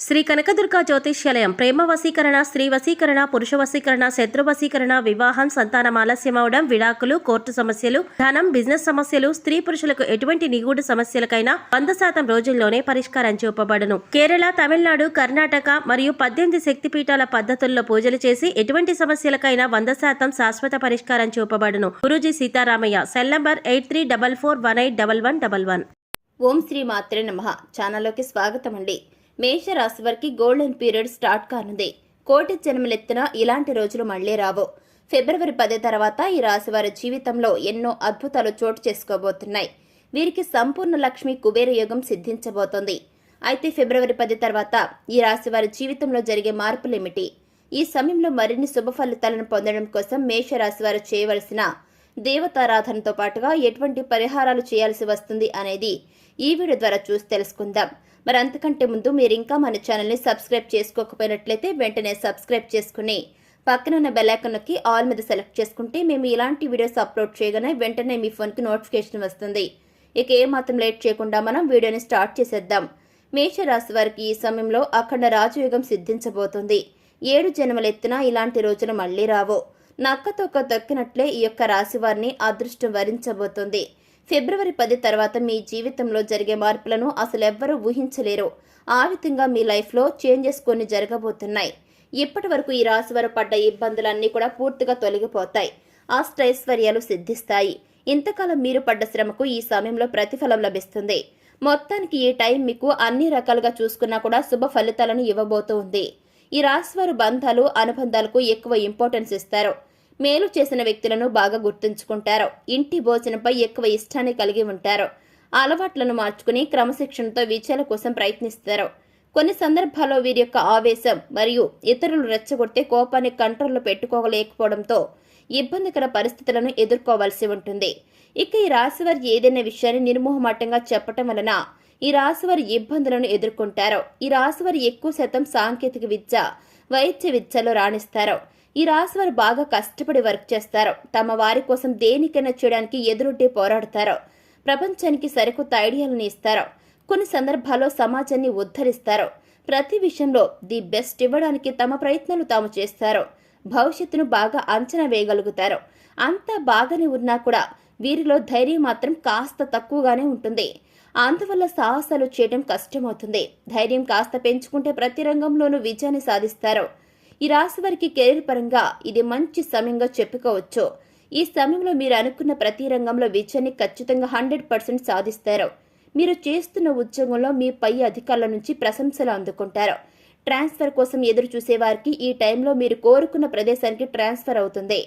శ్రీ కనకదుర్గ జ్యోతిష్యాలయం ప్రేమ వశీకరణ, స్త్రీ వశీకరణ, పురుష వశీకరణ, శత్రు వశీకరణ, వివాహం, సంతానం ఆలస్యమవడం, విడాకులు, కోర్టు సమస్యలు, ధనం, బిజినెస్ సమస్యలు, స్త్రీ పురుషులకు ఎటువంటి నిగూఢ సమస్యలకైనా 100% రోజుల్లోనే పరిష్కారం చూపబడును. కేరళ, తమిళనాడు, కర్ణాటక మరియు 18 శక్తిపీఠాల పద్ధతుల్లో పూజలు చేసి ఎటువంటి సమస్యలకైనా 100% శాశ్వత పరిష్కారం చూపబడును. గురూజీ సీతారామయ్య. Cell number 8344181111. ఓం శ్రీ మాత్రే నమః. ఛానల్లోకి స్వాగతం అండి. మేషరాశి వారికి గోల్డెన్ పీరియడ్ స్టార్ట్ కానుంది. కోటి జన్మలెత్తిన ఇలాంటి రోజులు మళ్లీ రావు. ఫిబ్రవరి 10 తర్వాత ఈ రాశి వారి జీవితంలో ఎన్నో అద్భుతాలు చోటు చేసుకోబోతున్నాయి. వీరికి సంపూర్ణ లక్ష్మి కుబేర యోగం సిద్ధించబోతోంది. అయితే ఫిబ్రవరి 10 తర్వాత ఈ రాశి వారి జీవితంలో జరిగే మార్పులేమిటి? ఈ సమయంలో మరిన్ని శుభ ఫలితాలను పొందడం కోసం మేషరాశి వారు చేయవలసిన దేవతారాధనతో పాటుగా ఎటువంటి పరిహారాలు చేయాల్సి వస్తుంది అనేది ఈ వీడియో ద్వారా చూసి తెలుసుకుందాం. మరి అంతకంటే ముందు మీరు ఇంకా మన ఛానల్ని సబ్స్క్రైబ్ చేసుకోకపోయినట్లయితే వెంటనే సబ్స్క్రైబ్ చేసుకుని పక్కనున్న బెల్ ఐకాన్ నొక్కి ఆల్ మీద సెలెక్ట్ చేసుకుంటే మేము ఇలాంటి వీడియోస్ అప్లోడ్ చేయగానే వెంటనే మీ ఫోన్కి నోటిఫికేషన్ వస్తుంది. ఇక ఏమాత్రం లేట్ చేయకుండా మనం వీడియోని స్టార్ట్ చేసేద్దాం. మేషరాశి వారికి ఈ సమయంలో అఖండ రాజయోగం సిద్ధించబోతుంది. 7 జన్మలెత్తినా ఇలాంటి రోజులు మళ్లీ రావు. నక్కతొక్క తొక్కినట్లే ఈ యొక్క రాశి వారిని అదృష్టం వరించబోతుంది. ఫిబ్రవరి 10 తర్వాత మీ జీవితంలో జరిగే మార్పులను అసలు ఎవ్వరూ ఊహించలేరు. ఆ విధంగా మీ లైఫ్లో చేంజెస్ కొన్ని జరగబోతున్నాయి. ఇప్పటి వరకు ఈ రాశి వారు పడ్డ ఇబ్బందులన్నీ కూడా పూర్తిగా తొలగిపోతాయి. అష్టైశ్వర్యాలు సిద్ధిస్తాయి. ఇంతకాలం మీరు పడ్డ శ్రమకు ఈ సమయంలో ప్రతిఫలం లభిస్తుంది. మొత్తానికి ఈ టైం మీకు అన్ని రకాలుగా చూసుకున్నా కూడా శుభ ఫలితాలను ఇవ్వబోతుంది. ఈ రాశి వారు బంధాలు, అనుబంధాలకు ఎక్కువ ఇంపార్టెన్స్ ఇస్తారు. మేలు చేసిన వ్యక్తులను బాగా గుర్తుంచుకుంటారు. ఇంటి భోజనంపై ఎక్కువ ఇష్టాన్ని కలిగి ఉంటారు. అలవాట్లను మార్చుకుని క్రమశిక్షణతో విజయాల కోసం ప్రయత్నిస్తారు. కొన్ని సందర్భాల్లో వీరి యొక్క ఆవేశం మరియు ఇతరులు రెచ్చగొట్టే కోపాన్ని కంట్రోల్లో పెట్టుకోలేకపోవడంతో ఇబ్బందికర పరిస్థితులను ఎదుర్కోవాల్సి ఉంటుంది. ఇక ఈ రాశివారి ఏదైనా విషయాన్ని నిర్మోహమాటంగా చెప్పటం వలన ఈ రాశివారి ఇబ్బందులను ఎదుర్కొంటారు. ఈ రాశివారి ఎక్కువ శాతం సాంకేతిక విద్య, వైద్య విద్యలో రాణిస్తారు. ఈ రాశివారు బాగా కష్టపడి వర్క్ చేస్తారు. తమ వారి కోసం దేనికైనా చేయడానికి ఎదురొడ్డి పోరాడతారు. ప్రపంచానికి సరికొత్త ఐడియాలను ఇస్తారు. కొన్ని సందర్భాల్లో సమాజాన్ని ఉద్ధరిస్తారు. ప్రతి విషయంలో ది బెస్ట్ ఇవ్వడానికి తమ ప్రయత్నాలు తాము చేస్తారు. భవిష్యత్తును బాగా అంచనా వేయగలుగుతారు. అంతా బాగానే ఉన్నా కూడా వీరిలో ధైర్యం మాత్రం కాస్త తక్కువగానే ఉంటుంది. అందువల్ల సాహసాలు చేయడం కష్టమవుతుంది. ధైర్యం కాస్త పెంచుకుంటే ప్రతి రంగంలోనూ విజయాన్ని సాధిస్తారు. ఈ రాశి వారికి కెరీర్ పరంగా ఇది మంచి సమయంగా చెప్పుకోవచ్చు. ఈ సమయంలో మీరు అనుకున్న ప్రతి రంగంలో విజయాన్ని ఖచ్చితంగా 100% సాధిస్తారు. మీరు చేస్తున్న ఉద్యోగంలో మీ పై అధికారుల నుంచి ప్రశంసలు అందుకుంటారు. ట్రాన్స్ఫర్ కోసం ఎదురు చూసే వారికి ఈ టైంలో మీరు కోరుకున్న ప్రదేశానికి ట్రాన్స్ఫర్ అవుతుంది.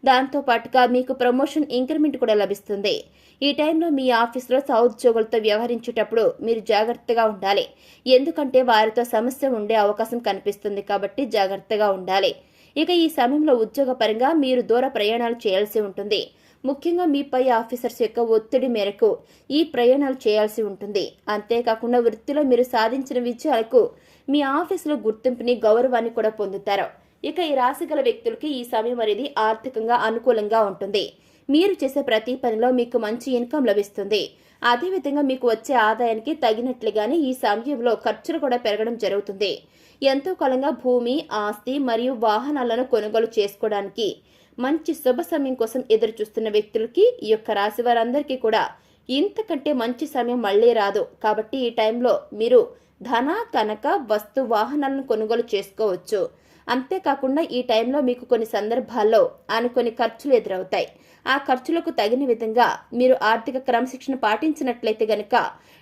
దాంతో పాటుగా మీకు ప్రమోషన్, ఇంక్రిమెంట్ కూడా లభిస్తుంది. ఈ టైంలో మీ ఆఫీసులో సహోద్యోగులతో వ్యవహరించేటప్పుడు మీరు జాగ్రత్తగా ఉండాలి. ఎందుకంటే వారితో సమస్య ఉండే అవకాశం కనిపిస్తుంది కాబట్టి జాగ్రత్తగా ఉండాలి. ఇక ఈ సమయంలో ఉద్యోగపరంగా మీరు దూర ప్రయాణాలు చేయాల్సి ఉంటుంది. ముఖ్యంగా మీ పై ఆఫీసర్స్ యొక్క ఒత్తిడి మేరకు ఈ ప్రయాణాలు చేయాల్సి ఉంటుంది. అంతేకాకుండా వృత్తిలో మీరు సాధించిన విజయాలకు మీ ఆఫీసులో గుర్తింపుని, గౌరవాన్ని కూడా పొందుతారు. ఇక ఈ రాశి గల వ్యక్తులకి ఈ సమయం అనేది ఆర్థికంగా అనుకూలంగా ఉంటుంది. మీరు చేసే ప్రతి పనిలో మీకు మంచి ఇన్కమ్ లభిస్తుంది. అదేవిధంగా మీకు వచ్చే ఆదాయానికి తగినట్లుగానే ఈ సమయంలో ఖర్చులు కూడా పెరగడం జరుగుతుంది. ఎంతో కాలంగా భూమి, ఆస్తి మరియు వాహనాలను కొనుగోలు చేసుకోవడానికి మంచి శుభ సమయం కోసం ఎదురు చూస్తున్న వ్యక్తులకి, ఈ యొక్క రాశి వారందరికీ కూడా ఇంతకంటే మంచి సమయం మళ్లీ రాదు. కాబట్టి ఈ టైంలో మీరు ధన, కనక, వస్తు, వాహనాలను కొనుగోలు చేసుకోవచ్చు. అంతేకాకుండా ఈ టైంలో మీకు కొన్ని సందర్భాల్లో అనుకోని ఖర్చులు ఎదురవుతాయి. ఆ ఖర్చులకు తగిన విధంగా మీరు ఆర్థిక క్రమశిక్షణ పాటించినట్లయితే గనక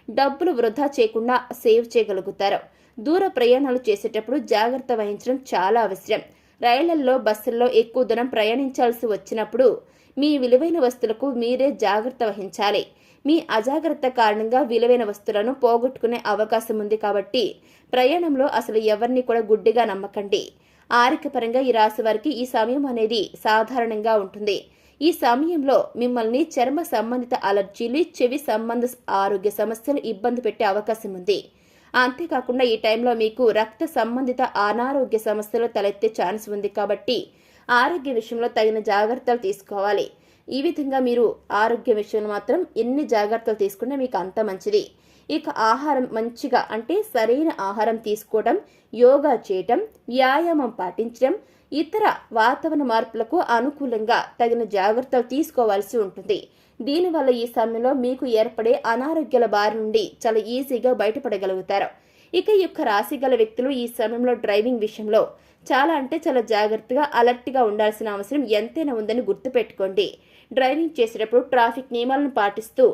డబ్బులు వృధా చేయకుండా సేవ్ చేయగలుగుతారు. దూర ప్రయాణాలు చేసేటప్పుడు జాగ్రత్త వహించడం చాలా అవసరం. రైళ్లలో, బస్సుల్లో ఎక్కువ దూరం ప్రయాణించాల్సి వచ్చినప్పుడు మీ విలువైన వస్తువులకు మీరే జాగ్రత్త వహించాలి. మీ అజాగ్రత్త కారణంగా విలువైన వస్తువులను పోగొట్టుకునే అవకాశం ఉంది. కాబట్టి ప్రయాణంలో అసలు ఎవరిని కూడా గుడ్డిగా నమ్మకండి. ఆరోగ్యపరంగా ఈ రాశి వారికి ఈ సమయం అనేది సాధారణంగా ఉంటుంది. ఈ సమయంలో మిమ్మల్ని చర్మ సంబంధిత అలర్జీలు, చెవి సంబంధ ఆరోగ్య సమస్యలు ఇబ్బంది పెట్టే అవకాశం ఉంది. అంతేకాకుండా ఈ టైంలో మీకు రక్త సంబంధిత అనారోగ్య సమస్యలు తలెత్తే ఛాన్స్ ఉంది. కాబట్టి ఆరోగ్య విషయంలో తగిన జాగ్రత్తలు తీసుకోవాలి. ఈ విధంగా మీరు ఆరోగ్య విషయంలో మాత్రం ఎన్ని జాగ్రత్తలు తీసుకుంటే మీకు అంత మంచిది. ఇక ఆహారం మంచిగా అంటే సరైన ఆహారం తీసుకోవడం, యోగా చేయటం, వ్యాయామం పాటించడం, ఇతర వాతావరణ మార్పులకు అనుకూలంగా తగిన జాగ్రత్తలు తీసుకోవాల్సి ఉంటుంది. దీనివల్ల ఈ సమయంలో మీకు ఏర్పడే అనారోగ్యాల బారి నుండి చాలా ఈజీగా బయటపడగలుగుతారు. ఇక ఈ యొక్క రాశి గల వ్యక్తులు ఈ సమయంలో డ్రైవింగ్ విషయంలో చాలా జాగ్రత్తగా అలర్ట్గా ఉండాల్సిన అవసరం ఎంతైనా ఉందని గుర్తుపెట్టుకోండి. డ్రైవింగ్ చేసేటప్పుడు ట్రాఫిక్ నియమాలను పాటిస్తూ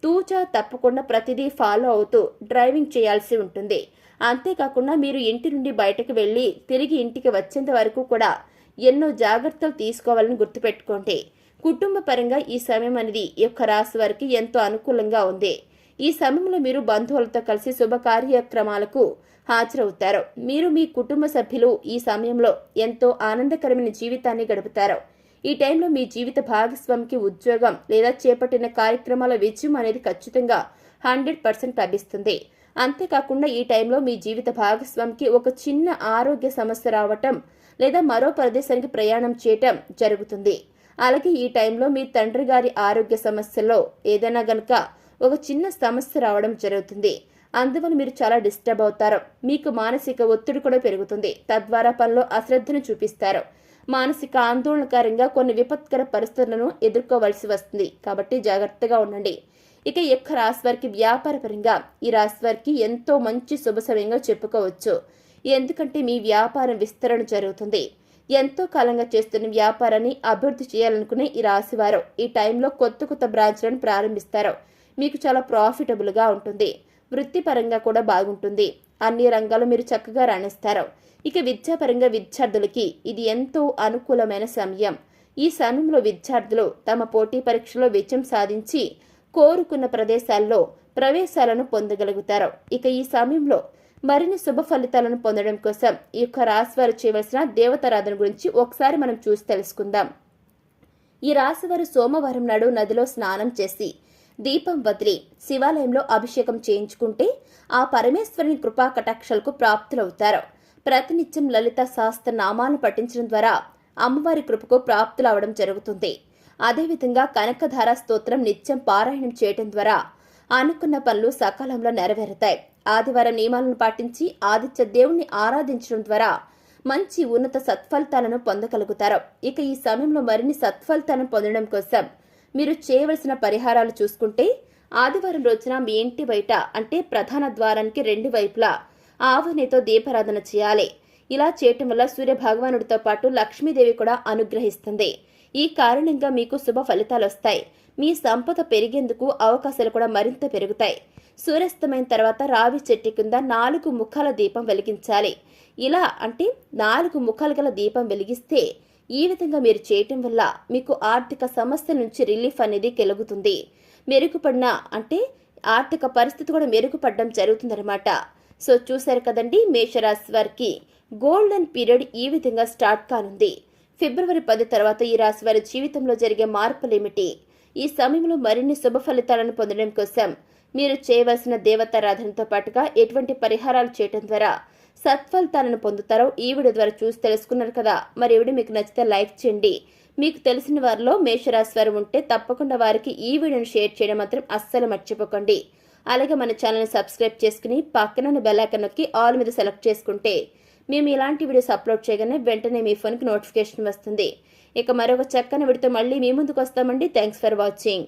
తూచా తప్పకుండా ప్రతిదీ ఫాలో అవుతూ డ్రైవింగ్ చేయాల్సి ఉంటుంది. అంతేకాకుండా మీరు ఇంటి నుండి బయటకు వెళ్ళి తిరిగి ఇంటికి వచ్చేంత వరకు కూడా ఎన్నో జాగ్రత్తలు తీసుకోవాలని గుర్తుపెట్టుకోండి. కుటుంబ పరంగా ఈ సమయం అనేది ఈ యొక్క రాశి వారికి ఎంతో అనుకూలంగా ఉంది. ఈ సమయంలో మీరు బంధువులతో కలిసి శుభ కార్యక్రమాలకు హాజరవుతారు. మీరు మీ కుటుంబ సభ్యులు ఈ సమయంలో ఎంతో ఆనందకరమైన జీవితాన్ని గడుపుతారు. ఈ టైంలో మీ జీవిత భాగస్వామికి ఉద్యోగం లేదా చేపట్టిన కార్యక్రమాల విజయం అనేది ఖచ్చితంగా 100% లభిస్తుంది. అంతేకాకుండా ఈ టైంలో మీ జీవిత భాగస్వామికి ఒక చిన్న ఆరోగ్య సమస్య రావటం లేదా మరో ప్రదేశానికి ప్రయాణం చేయటం జరుగుతుంది. అలాగే ఈ టైంలో మీ తండ్రి గారి ఆరోగ్య సమస్యల్లో ఏదైనా గనుక ఒక చిన్న సమస్య రావడం జరుగుతుంది. అందువల్ల మీరు చాలా డిస్టర్బ్ అవుతారు. మీకు మానసిక ఒత్తిడి కూడా పెరుగుతుంది. తద్వారా పనిలో అశ్రద్ధను చూపిస్తారు. మానసిక ఆందోళనకరంగా కొన్ని విపత్కర పరిస్థితులను ఎదుర్కోవలసి వస్తుంది. కాబట్టి జాగ్రత్తగా ఉండండి. ఇక ఈ యొక్క రాశి వారికి వ్యాపారపరంగా ఈ రాశి వారికి ఎంతో మంచి శుభ సమయంగా చెప్పుకోవచ్చు. ఎందుకంటే మీ వ్యాపారం విస్తరణ జరుగుతుంది. ఎంతో కాలంగా చేస్తున్న వ్యాపారాన్ని అభివృద్ధి చేయాలనుకునే ఈ రాశి వారు ఈ టైంలో కొత్త బ్రాంచ్లను ప్రారంభిస్తారు. మీకు చాలా ప్రాఫిటబుల్గా ఉంటుంది. వృత్తిపరంగా కూడా బాగుంటుంది. అన్ని రంగాలు మీరు చక్కగా రాణిస్తారు. ఇక విద్యాపరంగా విద్యార్థులకి ఇది ఎంతో అనుకూలమైన సమయం. ఈ సమయంలో విద్యార్థులు తమ పోటీ పరీక్షలో విజయం సాధించి కోరుకున్న ప్రదేశాల్లో ప్రవేశాలను పొందగలుగుతారు. ఇక ఈ సమయంలో మరిన్ని శుభ ఫలితాలను పొందడం కోసం ఈ యొక్క రాశి వారు చేయవలసిన దేవతారాధన గురించి ఒకసారి మనం చూసి తెలుసుకుందాం. ఈ రాశి వారు సోమవారం నాడు నదిలో స్నానం చేసి దీపం వదిలి శివాలయంలో అభిషేకం చేయించుకుంటే ఆ పరమేశ్వరుని కృపా కటాక్షాలకు ప్రాప్తులవుతారు. ప్రతినిత్యం లలిత శాస్త్ర నామాలను పఠించడం ద్వారా అమ్మవారి కృపకు ప్రాప్తులవడం జరుగుతుంది. అదేవిధంగా కనకధార స్తోత్రం నిత్యం పారాయణం చేయడం ద్వారా అనుకున్న పనులు సకాలంలో నెరవేరుతాయి. ఆదివారం నియమాలను పాటించి ఆదిత్య దేవుణ్ణి ఆరాధించడం ద్వారా మంచి ఉన్నత సత్ఫలితాలను పొందగలుగుతారు. ఇక ఈ సమయంలో మరిన్ని సత్ఫలితాలను పొందడం కోసం మీరు చేయవలసిన పరిహారాలు చూసుకుంటే ఆదివారం రోజున మీ ఇంటి బయట అంటే ప్రధాన ద్వారానికి 2 వైపులా ఆవునేతో దీపారాధన చేయాలి. ఇలా చేయటం వల్ల సూర్య భగవానుడితో పాటు లక్ష్మీదేవి కూడా అనుగ్రహిస్తుంది. ఈ కారణంగా మీకు శుభ ఫలితాలు వస్తాయి. మీ సంపద పెరిగేందుకు అవకాశాలు కూడా మరింత పెరుగుతాయి. సూర్యాస్తమైన తర్వాత రావి చెట్టు కింద 4 ముఖాల దీపం వెలిగించాలి. ఇలా అంటే 4 ముఖాలు గల దీపం వెలిగిస్తే ఈ విధంగా మీరు చేయటం వల్ల మీకు ఆర్థిక సమస్యల నుంచి రిలీఫ్ అనేది కలుగుతుంది. మెరుగుపడిన అంటే ఆర్థిక పరిస్థితి కూడా మెరుగుపడడం జరుగుతుందన్నమాట. సో చూశారు కదండి, మేషరాశి వారికి గోల్డెన్ పీరియడ్ ఈ విధంగా స్టార్ట్ కానుంది. ఫిబ్రవరి 10 తర్వాత ఈ రాశి వారి జీవితంలో జరిగే మార్పులేమిటి? ఈ సమయంలో మరిన్ని శుభ ఫలితాలను పొందడం కోసం మీరు చేయవలసిన దేవతారాధనతో పాటుగా ఎటువంటి పరిహారాలు చేయడం ద్వారా సత్ఫలితాలను పొందుతారో ఈ వీడియో ద్వారా చూసి తెలుసుకున్నారు కదా. మరి ఈ వీడియో మీకు నచ్చితే లైక్ చేయండి. మీకు తెలిసిన వారిలో మేషరాశి వారు ఉంటే తప్పకుండా వారికి ఈ వీడియోను షేర్ చేయడం మాత్రం అస్సలు మర్చిపోకండి. అలాగే మన ఛానల్ని సబ్స్క్రైబ్ చేసుకుని పక్కన బెల్ ఐకాన్ నొక్కి ఆల్ మీద సెలెక్ట్ చేసుకుంటే మేము ఇలాంటి వీడియోస్ అప్లోడ్ చేయగానే వెంటనే మీ ఫోన్కి నోటిఫికేషన్ వస్తుంది. ఇక మరొక చక్కని వీడియోతో మళ్ళీ మీ ముందుకు వస్తామండి. Thanks for watching.